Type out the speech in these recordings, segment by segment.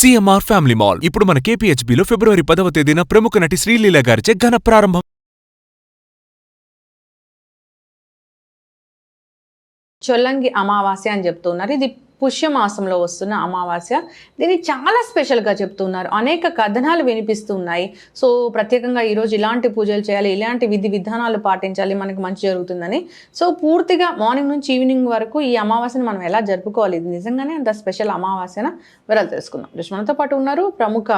CMR family mall ఇప్పుడు మన కేపీహెచ్బీలో ఫిబ్రవరి 10వ తేదీన ప్రముఖ నటి శ్రీలీల గారిచే ఘన ప్రారంభం. చొల్లంగి అమావాస్య అని చెప్తున్నారు. ఇది పుష్యమాసంలో వస్తున్న అమావాస్య. దీన్ని చాలా స్పెషల్గా చెప్తున్నారు. అనేక కథనాలు వినిపిస్తున్నాయి. సో ప్రత్యేకంగా ఈరోజు ఇలాంటి పూజలు చేయాలి, ఇలాంటి విధి విధానాలు పాటించాలి, మనకి మంచి జరుగుతుందని. సో పూర్తిగా మార్నింగ్ నుంచి ఈవినింగ్ వరకు ఈ అమావాస్యను మనం ఎలా జరుపుకోవాలి, ఇది నిజంగానే అంత స్పెషల్ అమావాస్యన వివరాలు తెలుసుకుందాం. మనతో పాటు ఉన్నారు ప్రముఖ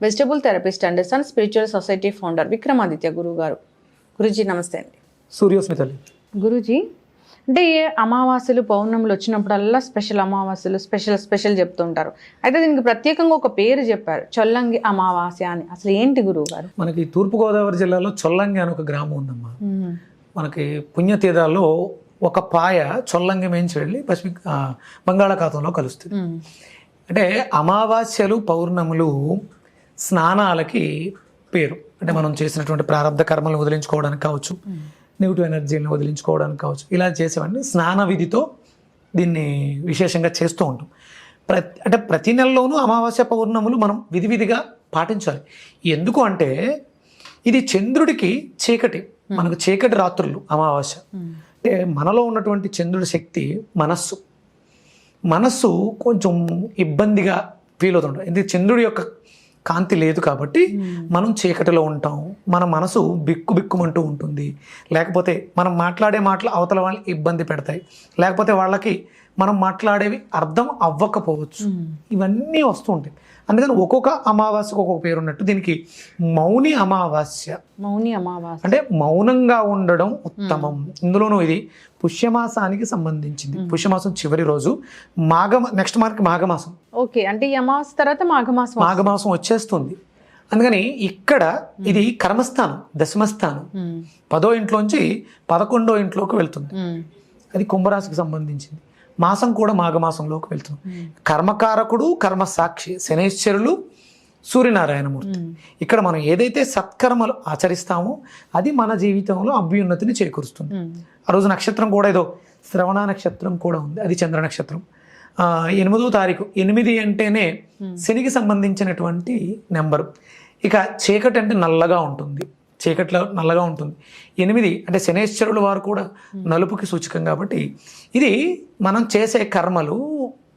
vegetable therapist and sun spiritual society founder Vikramaditya గురువు గారు. గురూజీ నమస్తే అండి. సూర్యోస్మితల్లి. గురూజీ, అంటే అమావాస్యలు పౌర్ణములు వచ్చినప్పుడల్లా స్పెషల్ అమావాస్యలు స్పెషల్ చెప్తుంటారు. అయితే దీనికి ప్రత్యేకంగా ఒక పేరు చెప్పారు, చొల్లంగి అమావాస్య అని. అసలు ఏంటి గురువు గారు? మనకి తూర్పుగోదావరి జిల్లాలో చొల్లంగి అని ఒక గ్రామం ఉందమ్మా. మనకి పుణ్యతీరాల్లో ఒక పాయ చొల్లంగి మేంచి వెళ్ళి బంగాళాఖాతంలో కలుస్తుంది. అంటే అమావాస్యలు పౌర్ణములు స్నానాలకి పేరు. అంటే మనం చేసినటువంటి ప్రారంభ కర్మలను వదిలించుకోవడానికి కావచ్చు, నెగిటివ్ ఎనర్జీని వదిలించుకోవడానికి కావచ్చు, ఇలా చేసేవన్నీ స్నాన విధితో దీన్ని విశేషంగా చేస్తూ ఉంటాం. అంటే ప్రతి నెలలోనూ అమావాస్య పౌర్ణములు మనం విధిగా పాటించాలి. ఎందుకు అంటే ఇది చంద్రుడికి చీకటి, మనకు చీకటి రాత్రులు అమావాస్య. అంటే మనలో ఉన్నటువంటి చంద్రుడి శక్తి మనస్సు కొంచెం ఇబ్బందిగా ఫీల్ అవుతుంటాం. ఎందుకంటే చంద్రుడి యొక్క కాంతి లేదు కాబట్టి మనం చీకటిలో ఉంటాం. మన మనసు బిక్కుమంటూ ఉంటుంది. లేకపోతే మనం మాట్లాడే మాటలు అవతల వాళ్ళని ఇబ్బంది పెడతాయి. లేకపోతే వాళ్ళకి మనం మాట్లాడేవి అర్థం అవ్వకపోవచ్చు. ఇవన్నీ వస్తూ ఉంటాయి. అందుకని ఒక్కొక్క అమావాస్యకు ఒక్కొక్క పేరు ఉన్నట్టు దీనికి మౌని అమావాస్య అంటే మౌనంగా ఉండడం ఉత్తమం. ఇందులోనూ ఇది పుష్యమాసానికి సంబంధించింది. పుష్యమాసం చివరి రోజు నెక్స్ట్ మనకి మాఘమాసం. ఓకే, అంటే ఈ అమావాస్య తర్వాత మాఘమాసం వచ్చేస్తుంది. అందుకని ఇక్కడ ఇది కర్మస్థానం, దశమస్థానం. 10వ ఇంట్లోంచి 11వ ఇంట్లోకి వెళ్తుంది. అది కుంభరాశికి సంబంధించింది. మాసం కూడా మాఘమాసంలోకి వెళ్తున్నాం. కర్మకారకుడు, కర్మసాక్షి శనేశ్వరులు, సూర్యనారాయణమూర్తి. ఇక్కడ మనం ఏదైతే సత్కర్మలు ఆచరిస్తామో అది మన జీవితంలో అభ్యున్నతిని చేకూరుస్తుంది. ఆ రోజు నక్షత్రం కూడా ఏదో శ్రవణ నక్షత్రం కూడా ఉంది, అది చంద్ర నక్షత్రం. 8వ తారీఖు, 8 అంటేనే శనికి సంబంధించినటువంటి నెంబరు. ఇక చీకటి అంటే నల్లగా ఉంటుంది, చీకట్లో నల్లగా ఉంటుంది. 8 అంటే శనేశ్వరుల వారు కూడా నలుపుకి సూచకం కాబట్టి ఇది మనం చేసే కర్మలు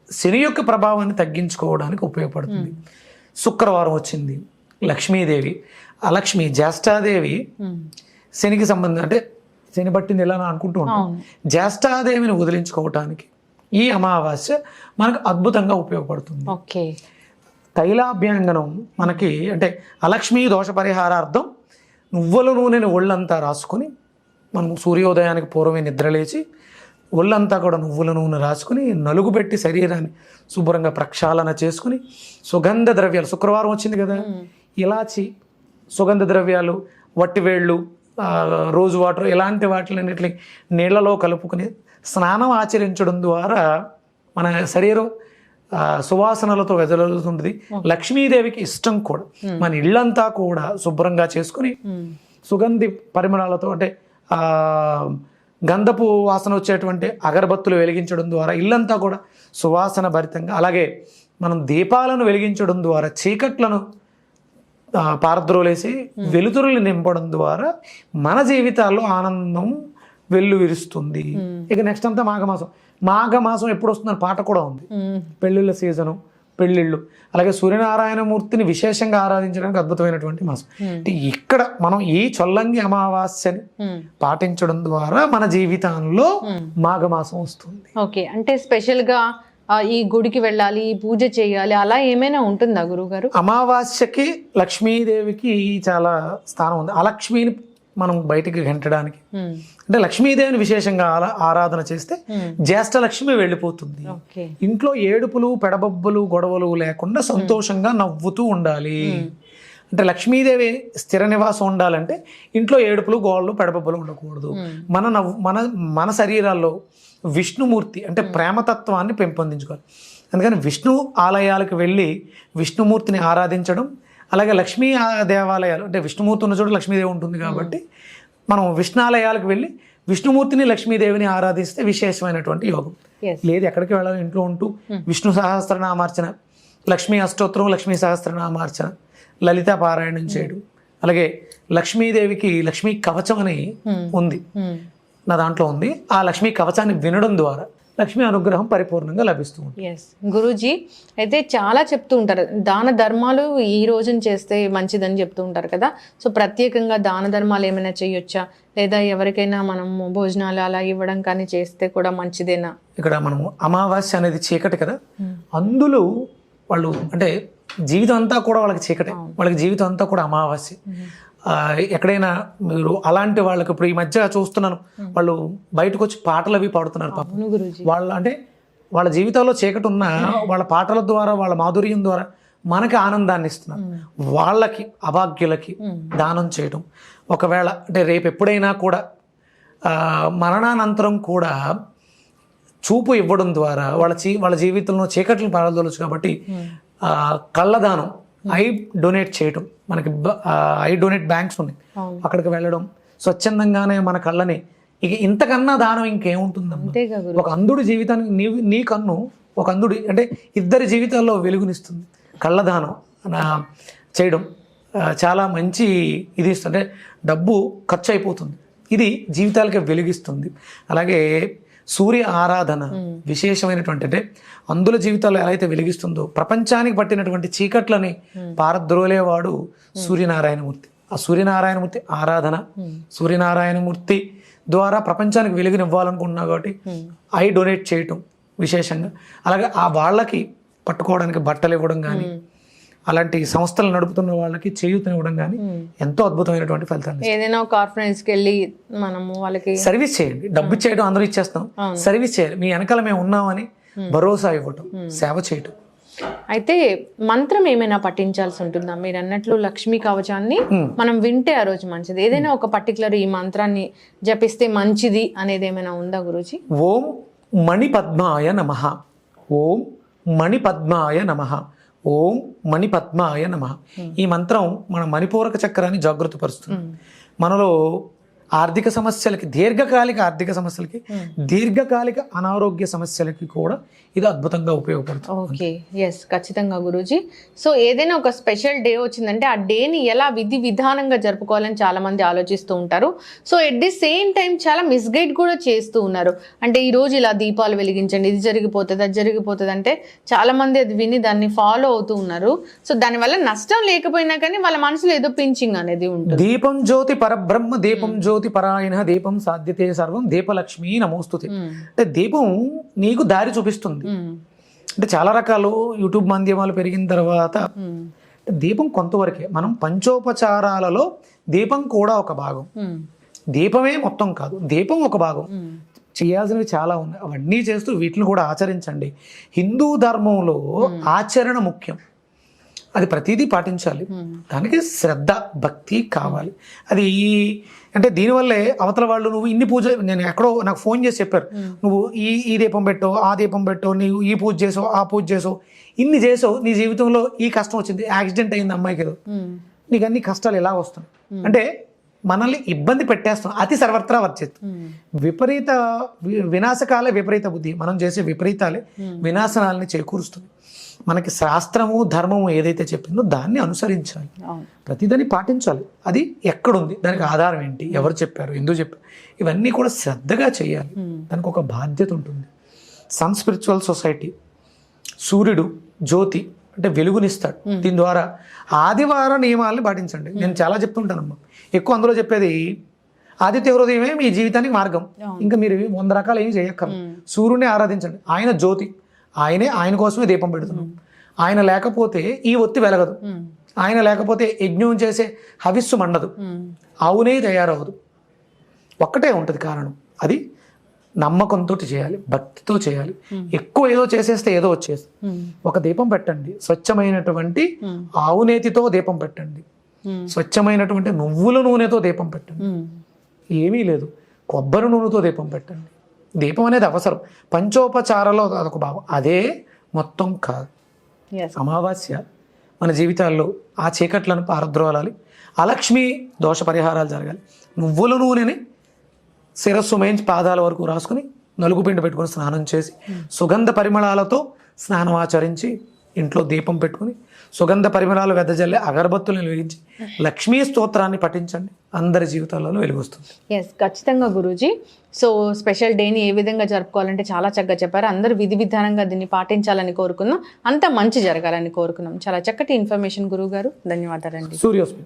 శని యొక్క ప్రభావాన్ని తగ్గించుకోవడానికి ఉపయోగపడుతుంది. శుక్రవారం వచ్చింది, లక్ష్మీదేవి, అలక్ష్మి, జ్యేష్ఠాదేవి శనికి సంబంధం, అంటే శని పట్టింది ఎలా అనుకుంటూ ఉంటాం. జ్యేష్ఠాదేవిని వదిలించుకోవటానికి ఈ అమావాస్య మనకు అద్భుతంగా ఉపయోగపడుతుంది. తైలాభ్యంగనం మనకి అంటే అలక్ష్మీ దోష పరిహారార్థం నువ్వుల నూనెని ఒళ్ళంతా రాసుకొని, మనం సూర్యోదయానికి పూర్వమే నిద్రలేచి ఒళ్ళంతా కూడా నువ్వుల నూనె రాసుకుని నలుగు పెట్టి శరీరాన్ని శుభ్రంగా ప్రక్షాళన చేసుకుని సుగంధ ద్రవ్యాలు, శుక్రవారం వచ్చింది కదా, ఇలాచి, సుగంధ ద్రవ్యాలు, వట్టివేళ్ళు, రోజు వాటర్, ఇలాంటి వాటిలన్నిటిని నీళ్లలో కలుపుకుని స్నానం ఆచరించడం ద్వారా మన శరీరం సువాసనలతో వెదజల్లుతుంది. లక్ష్మీదేవికి ఇష్టం కూడా. మన ఇళ్ళంతా కూడా శుభ్రంగా చేసుకుని సుగంధి పరిమళాలతో, అంటే గంధపు వాసన వచ్చేటువంటి అగరబత్తులు వెలిగించడం ద్వారా ఇల్లంతా కూడా సువాసన భరితంగా, అలాగే మనం దీపాలను వెలిగించడం ద్వారా చీకట్లను పారద్రోలేసి వెలుతురులు నింపడం ద్వారా మన జీవితాల్లో ఆనందం వెల్లువిరుస్తుంది. ఇక నెక్స్ట్ అంతా మాఘమాసం ఎప్పుడు వస్తుందని పాట కూడా ఉంది. పెళ్ళిళ్ళ సీజను, పెళ్ళిళ్ళు. అలాగే సూర్యనారాయణమూర్తిని విశేషంగా ఆరాధించడానికి అద్భుతమైనటువంటి మాసం. అంటే ఇక్కడ మనం ఈ చొల్లంగి అమావాస్యని పాటించడం ద్వారా మన జీవితంలో మాఘమాసం వస్తుంది. ఓకే, అంటే స్పెషల్ గా ఈ గుడికి వెళ్ళాలి, పూజ చేయాలి, అలా ఏమైనా ఉంటుందా గురువుగారు? అమావాస్యకి లక్ష్మీదేవికి చాలా స్థానం ఉంది. అలక్ష్మిని మనం బయటికి గెంటడానికి, అంటే లక్ష్మీదేవిని విశేషంగా ఆరాధన చేస్తే జ్యేష్ఠ లక్ష్మి వెళ్ళిపోతుంది. ఇంట్లో ఏడుపులు, పెడబొబ్బలు, గొడవలు లేకుండా సంతోషంగా నవ్వుతూ ఉండాలి. అంటే లక్ష్మీదేవి స్థిర నివాసం ఉండాలంటే ఇంట్లో ఏడుపులు, గోడలు, పెడబొబ్బలు ఉండకూడదు. మన శరీరాల్లో విష్ణుమూర్తి అంటే ప్రేమతత్వాన్ని పెంపొందించుకోవాలి. అందుకని విష్ణు ఆలయాలకు వెళ్ళి విష్ణుమూర్తిని ఆరాధించడం, అలాగే లక్ష్మీ దేవాలయాలు, అంటే విష్ణుమూర్తి ఉన్న చోట లక్ష్మీదేవి ఉంటుంది కాబట్టి మనం విష్ణాలయాలకు వెళ్ళి విష్ణుమూర్తిని, లక్ష్మీదేవిని ఆరాధిస్తే విశేషమైనటువంటి యోగం. లేదు ఎక్కడికి వెళ్ళాలి, ఇంట్లో ఉంటూ విష్ణు సహస్రనామార్చన లక్ష్మీ అష్టోత్తరం, లక్ష్మీ సహస్రనామార్చన, లలితా పారాయణం చేయడం, అలాగే లక్ష్మీదేవికి లక్ష్మీ కవచం అని ఉంది, నా దాంట్లో ఉంది. ఆ లక్ష్మీ కవచాన్ని వినడం ద్వారా లక్ష్మీ అనుగ్రహం పరిపూర్ణంగా లభిస్తుంది. ఎస్ గురూజీ, అయితే చాలా చెప్తూ ఉంటారు దాన ధర్మాలు ఈ రోజున చేస్తే మంచిదని చెప్తూ ఉంటారు కదా. సో ప్రత్యేకంగా దాన ధర్మాలు ఏమైనా చేయొచ్చా, లేదా ఎవరికైనా మనము భోజనాలు అలా ఇవ్వడం కానీ చేస్తే కూడా మంచిదేనా? ఇక్కడ మనము అమావాస్య అనేది చీకటి కదా, అందులో వాళ్ళు అంటే జీవితం అంతా కూడా వాళ్ళకి చీకటే, వాళ్ళకి జీవితం అంతా కూడా అమావాస్య. ఎక్కడైనా మీరు అలాంటి వాళ్ళకి ఇప్పుడు ఈ మధ్య చూస్తున్నాను, వాళ్ళు బయటకు వచ్చి పాటలు అవి పాడుతున్నారు పాపం. వాళ్ళ అంటే వాళ్ళ జీవితంలో చీకటి ఉన్న వాళ్ళ పాటల ద్వారా, వాళ్ళ మాధుర్యం ద్వారా మనకి ఆనందాన్ని ఇస్తున్నారు. వాళ్ళకి అభాగ్యులకి దానం చేయడం, ఒకవేళ అంటే రేపు ఎప్పుడైనా కూడా మరణానంతరం కూడా చూపు ఇవ్వడం ద్వారా వాళ్ళ జీవితంలో చీకట్లను పారదోలచ్చు. కాబట్టి కళ్ళదానం, ఐ డొనేట్ చేయడం, మనకి ఐ డొనేట్ బ్యాంక్స్ ఉన్నాయి, అక్కడికి వెళ్ళడం, స్వచ్ఛందంగానే మన కళ్ళని, ఇక ఇంతకన్నా దానం ఇంకేముంటుందమ్మా. ఒక అంధుడి జీవితానికి నీ కన్ను ఒక అంధుడి అంటే ఇద్దరి జీవితాల్లో వెలుగునిస్తుంది. కళ్ళదానం చేయడం చాలా మంచి ఇది ఇస్తుంది. అంటే డబ్బు ఖర్చు అయిపోతుంది, ఇది జీవితాలకి వెలిగిస్తుంది. అలాగే సూర్య ఆరాధన విశేషమైనటువంటి, అంటే అందుల జీవితాల్లో ఎలా అయితే వెలిగిస్తుందో ప్రపంచానికి పట్టినటువంటి చీకట్లని పారద్రోలేవాడు సూర్యనారాయణమూర్తి. ఆ సూర్యనారాయణమూర్తి ఆరాధన, సూర్యనారాయణమూర్తి ద్వారా ప్రపంచానికి వెలుగునివ్వాలనుకుంటున్నా కాబట్టి ఐ డొనేట్ చేయటం విశేషంగా. అలాగే ఆ వాళ్ళకి పట్టుకోవడానికి బట్టలు ఇవ్వడం కానీ, అలాంటి సంస్థలు నడుపుతున్న వాళ్ళకి చేయూతనివ్వడం కానీ ఎంతో అద్భుతమైనటువంటి ఫలితాలు. ఏదైనా ఒక ఆర్ఫనైజ్కి వెళ్ళి మనము వాళ్ళకి సర్వీస్ చేయండి. డబ్బు చేయడం అందరూ ఇచ్చేస్తాం, సర్వీస్ చేయాలి. మీ వెనకాల మేము ఉన్నామని భరోసా ఇవ్వటం, సేవ చేయటం. అయితే మంత్రం ఏమైనా పఠించాల్సి ఉంటుందా? మీరు అన్నట్లు లక్ష్మీ కవచాన్ని మనం వింటే ఆ రోజు మంచిది. ఏదైనా ఒక పర్టికులర్ ఈ మంత్రాన్ని జపిస్తే మంచిది అనేది ఏమైనా ఉందా గురూజీ? ఓం మణిపద్మాయ నమః, ఓం మణిపద్మాయ నమః, ఓం మణిపద్మాయ నమః. ఈ మంత్రం మన మణిపూరక చక్రాన్ని జాగృతపరుస్తుంది. మనలో ఆర్థిక సమస్యలకి, దీర్ఘకాలిక ఆర్థిక సమస్యలకి, దీర్ఘకాలిక అనారోగ్య సమస్యలకి కూడా ఇది అద్భుతంగా ఉపయోగపడుతుంది. ఓకే, ఎస్, ఖచ్చితంగా గురూజీ. సో ఏదైనా ఒక స్పెషల్ డే వచ్చిందంటే ఆ డేని ఎలా విధి విధానంగా జరుపుకోవాలని చాలా మంది ఆలోచిస్తూ ఉంటారు. So at the same time చాలా మిస్గైడ్ కూడా చేస్తూ ఉన్నారు. అంటే ఈ రోజు ఇలా దీపాలు వెలిగించండి, ఇది జరిగిపోతుంది, అది జరిగిపోతుంది అంటే చాలా మంది అది విని దాన్ని ఫాలో అవుతూ ఉన్నారు. సో దానివల్ల నష్టం లేకపోయినా కానీ వాళ్ళ మనసులో ఏదో పించింగ్ అనేది ఉంటుంది. దీపం జ్యోతి పరబ్రహ్మ, దీపం జ్యోతి పరాయణ, దీపం సాధ్యతే సర్వం, దీపలక్ష్మి నమోస్తుతే. అంటే దీపం నీకు దారి చూపిస్తుంది. అంటే చాలా రకాలు యూట్యూబ్ మాధ్యమాలు పెరిగిన తర్వాత దీపం కొంతవరకే. మనం పంచోపచారాలలో దీపం కూడా ఒక భాగం, దీపమే మొత్తం కాదు, దీపం ఒక భాగం. చేయాల్సినవి చాలా ఉన్నాయి, అవన్నీ చేస్తూ వీటిని కూడా ఆచరించండి. హిందూ ధర్మంలో ఆచరణ ముఖ్యం, అది ప్రతిదీ పాటించాలి. దానికి శ్రద్ధ, భక్తి కావాలి. అది అంటే దీనివల్లే అవతల వాళ్ళు నువ్వు ఇన్ని పూజ, నేను ఎక్కడో నాకు ఫోన్ చేసి చెప్పారు, నువ్వు ఈ దీపం పెట్టో, ఆ దీపం పెట్టో, నీవు ఈ పూజ చేసో, ఆ పూజ చేసో, ఇన్ని చేసో, నీ జీవితంలో ఈ కష్టం వచ్చింది, యాక్సిడెంట్ అయింది అమ్మాయికి, ఏదో నీకు అన్ని కష్టాలు ఎలా వస్తున్నాయి అంటే మనల్ని ఇబ్బంది పెట్టేస్తాం. అతి సర్వత్రా వర్జితం. విపరీత వినాశకాలే విపరీత బుద్ధి, మనం చేసే విపరీతాలే వినాశనాలని చేకూరుస్తుంది. మనకి శాస్త్రము, ధర్మము ఏదైతే చెప్పిందో దాన్ని అనుసరించాలి, ప్రతిదాన్ని పాటించాలి. అది ఎక్కడుంది, దానికి ఆధారం ఏంటి, ఎవరు చెప్పారు, ఎందుకు చెప్పారు, ఇవన్నీ కూడా శ్రద్ధగా చేయాలి. దానికి ఒక బాధ్యత ఉంటుంది. సన్ స్పిరిచువల్ సొసైటీ, సూర్యుడు జ్యోతి అంటే వెలుగునిస్తాడు. దీని ద్వారా ఆదివార నియమాలని పాటించండి. నేను చాలా చెప్తుంటానమ్మా, ఎక్కువ అందులో చెప్పేది ఆదిత్య హృదయమే మీ జీవితానికి మార్గం. ఇంకా మీరు 100 రకాలు ఏమి చేయక్కర్లేదు. సూర్యుడిని ఆరాధించండి, ఆయన జ్యోతి, ఆయన కోసమే దీపం పెడుతున్నాం. ఆయన లేకపోతే ఈ ఒత్తి వెలగదు, ఆయన లేకపోతే యజ్ఞం చేసే హవిస్సు మండదు, ఆవునే తయారవదు. ఒక్కటే ఉంటుంది కారణం, అది నమ్మకంతో చేయాలి, భక్తితో చేయాలి. ఎక్కువ ఏదో చేసేస్తే ఏదో వచ్చేస్తుంది. ఒక దీపం పెట్టండి, స్వచ్ఛమైనటువంటి ఆవు నేతితో దీపం పెట్టండి, స్వచ్ఛమైనటువంటి నువ్వుల నూనెతో దీపం పెట్టండి, ఏమీ లేదు కొబ్బరి నూనెతో దీపం పెట్టండి. దీపం అనేది అవసరం, పంచోపచారాలో అదొక భావం, అదే మొత్తం కాదు. అమావాస్య మన జీవితాల్లో ఆ చీకట్లను పారద్రోలాలి, అలక్ష్మి దోష పరిహారాలు జరగాలి. నువ్వుల నూనెని శిరస్సు మేంచి పాదాల వరకు రాసుకుని, నలుగు పిండి పెట్టుకుని స్నానం చేసి, సుగంధ పరిమళాలతో స్నానం ఆచరించి ఇంట్లో దీపం పెట్టుకుని సుగంధ పరిమళాలు వెదజల్లి అగరబత్తులను వెలిగించి లక్ష్మీ స్తోత్రాన్ని పఠించండి, అందరి జీవితాలలో వెలుగొస్తుంది. ఎస్, ఖచ్చితంగా గురూజీ. సో స్పెషల్ డేని ఏ విధంగా జరుపుకోవాలంటే చాలా చక్కగా చెప్పారు. అందరూ విధి విధానంగా దీన్ని పాటించాలని కోరుకుందాం, అంతా మంచి జరగాలని కోరుకున్నాం. చాలా చక్కటి ఇన్ఫర్మేషన్ గురువు గారు, ధన్యవాదాలండి. సూర్యోస్మి.